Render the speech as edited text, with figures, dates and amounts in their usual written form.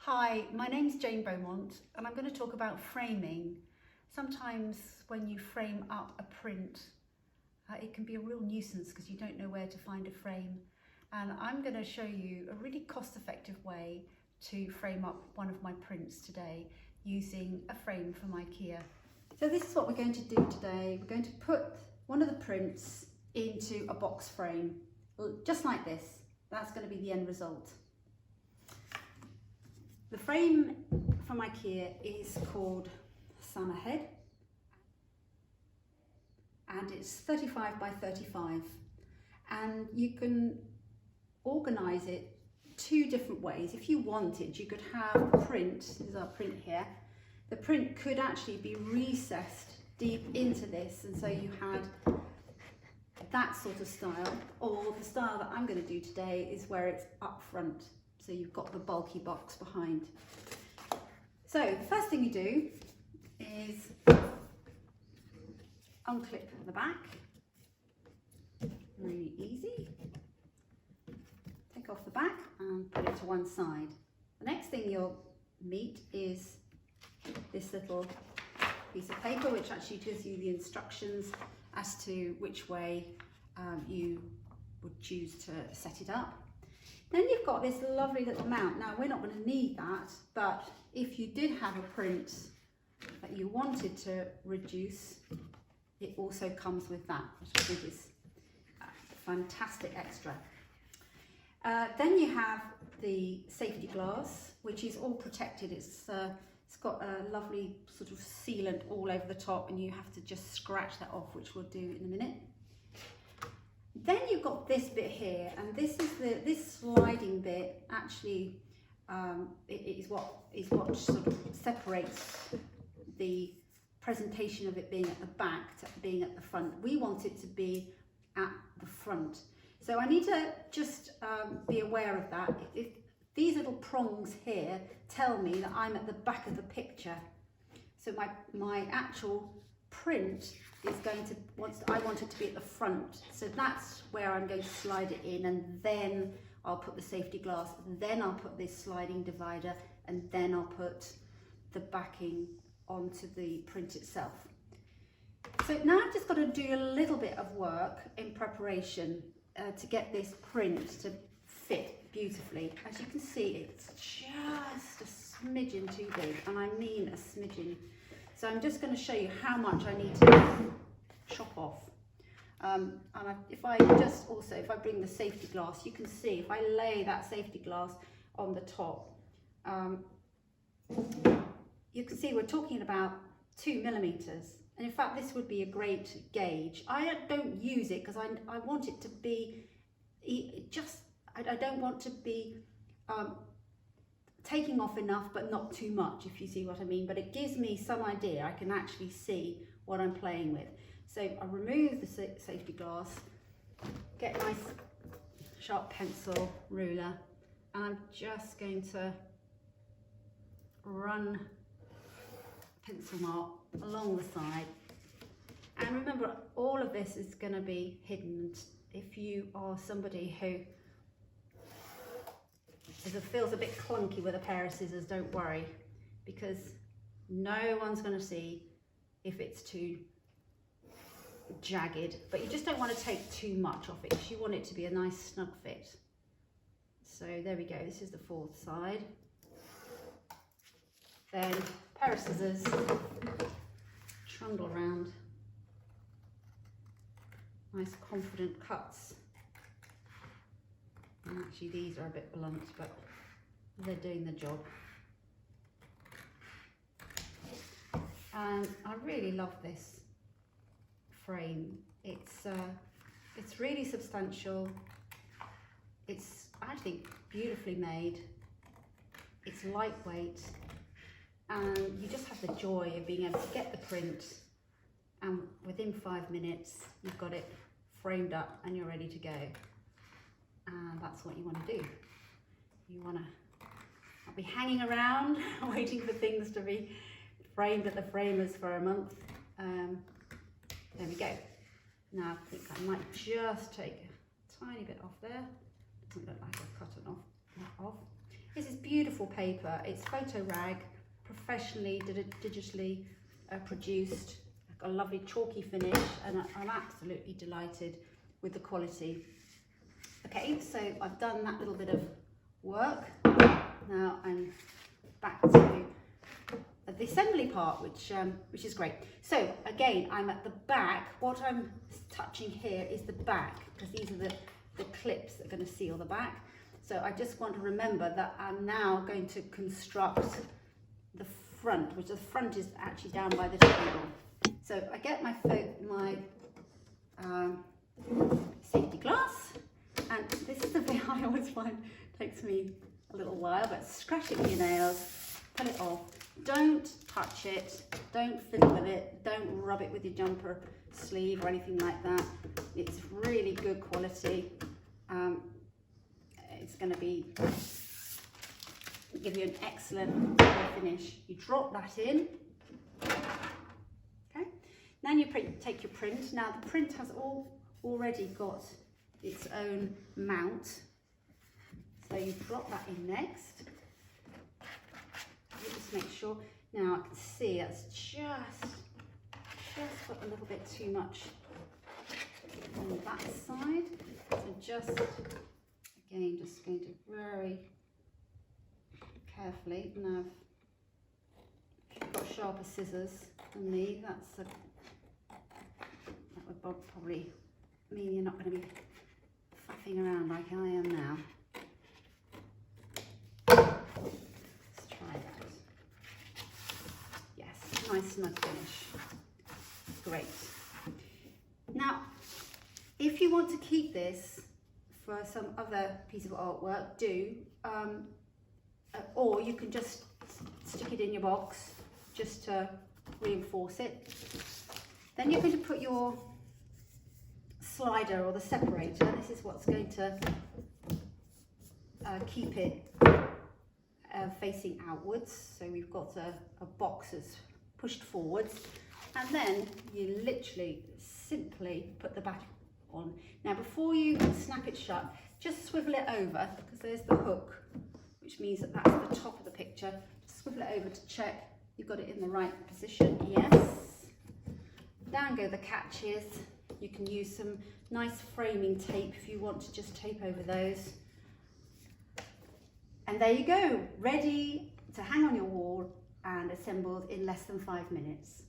Hi, my name's Jane Beaumont and I'm going to talk about framing. Sometimes when you frame up a print, it can be a real nuisance because you don't know where to find a frame. And I'm going to show you a really cost-effective way to frame up one of my prints today using a frame from IKEA. So this is what we're going to do today. We're going to put one of the prints into a box frame, just like this. That's going to be the end result. The frame from IKEA is called Summerhead and it's 35 by 35, and you can organise it two different ways. If you wanted, you could have a print, this is our print here, the print could actually be recessed deep into this, and so you had that sort of style, or the style that I'm going to do today is where it's up front. So you've got the bulky box behind. So the first thing you do is unclip the back, really easy. Take off the back and put it to one side. The next thing you'll meet is this little piece of paper which actually gives you the instructions as to which way you would choose to set it up. Then you've got this lovely little mount. Now we're not going to need that, but if you did have a print that you wanted to reduce, it also comes with that, which I think is a fantastic extra. Then you have the safety glass, which is all protected. It's got a lovely sort of sealant all over the top, and you have to just scratch that off, which we'll do in a minute. Then you've got this bit here, and this is this sliding bit. Actually, it is what sort of separates the presentation of it being at the back to being at the front. We want it to be at the front, so I need to just be aware of that. If these little prongs here tell me that I'm at the back of the picture, so my actual print is going to, I want it to be at the front, so that's where I'm going to slide it in, and then I'll put the safety glass, then I'll put this sliding divider, and then I'll put the backing onto the print itself. So now I've just got to do a little bit of work in preparation to get this print to fit beautifully. As you can see, it's just a smidgen too big, and I mean a smidgen. So I'm just going to show you how much I need to chop off. If I bring the safety glass, you can see if I lay that safety glass on the top, you can see we're talking about 2 millimeters. And in fact, this would be a great gauge. I don't use it because I want it to be I don't want to be taking off enough but not too much, if you see what I mean, but it gives me some idea. I can actually see what I'm playing with. So I remove the safety glass, get a nice sharp pencil, ruler, and I'm just going to run a pencil mark along the side. And remember, all of this is going to be hidden. If you are somebody who feels a bit clunky with a pair of scissors, don't worry, because no one's going to see if it's too jagged, but you just don't want to take too much off it because you want it to be a nice snug fit. So there we go, this is the fourth side. Then pair of scissors, trundle around, nice confident cuts. And actually these are a bit blunt, but they're doing the job. And I really love this frame. It's really substantial. It's, I think, beautifully made. It's lightweight, and you just have the joy of being able to get the print, and within 5 minutes you've got it framed up and you're ready to go. And that's what you want to do. You want to not be hanging around waiting for things to be framed at the framers for a month. There we go. Now I think I might just take a tiny bit off there. Doesn't look like I've cut it off. This is beautiful paper. It's photo rag, professionally, digitally produced. A lovely chalky finish, and I'm absolutely delighted with the quality. Okay, so I've done that little bit of work. Now I'm back to the assembly part, which is great. So again, I'm at the back. What I'm touching here is the back, because these are the clips that are going to seal the back. So I just want to remember that I'm now going to construct the front, which the front is actually down by the table. So I get my safety glass, and this is the bit I always find takes me a little while, but scratch it with your nails, pull it off. Don't touch it, don't fiddle with it, don't rub it with your jumper sleeve or anything like that. It's really good quality. It's going to give you an excellent finish. You drop that in. Okay. Then you take your print. Now the print has already got its own mount. So you drop that in next. Just make sure. Now I can see that's just got a little bit too much on that side. So just again, just going to very carefully. Now if you've got sharper scissors than me, that would probably mean you're not going to be faffing around like I am now. Let's try that. Yes, nice snug finish. Great. Now, if you want to keep this for some other piece of artwork, do, or you can just stick it in your box just to reinforce it. Then you're going to put your slider or the separator. This is what's going to keep it facing outwards. So we've got a box that's pushed forwards, and then you literally simply put the back on. Now before you snap it shut, just swivel it over, because there's the hook, which means that that's the top of the picture. Swivel it over to check you've got it in the right position. Yes. Down go the catches. You can use some nice framing tape if you want to just tape over those. And there you go, ready to hang on your wall and assembled in less than 5 minutes.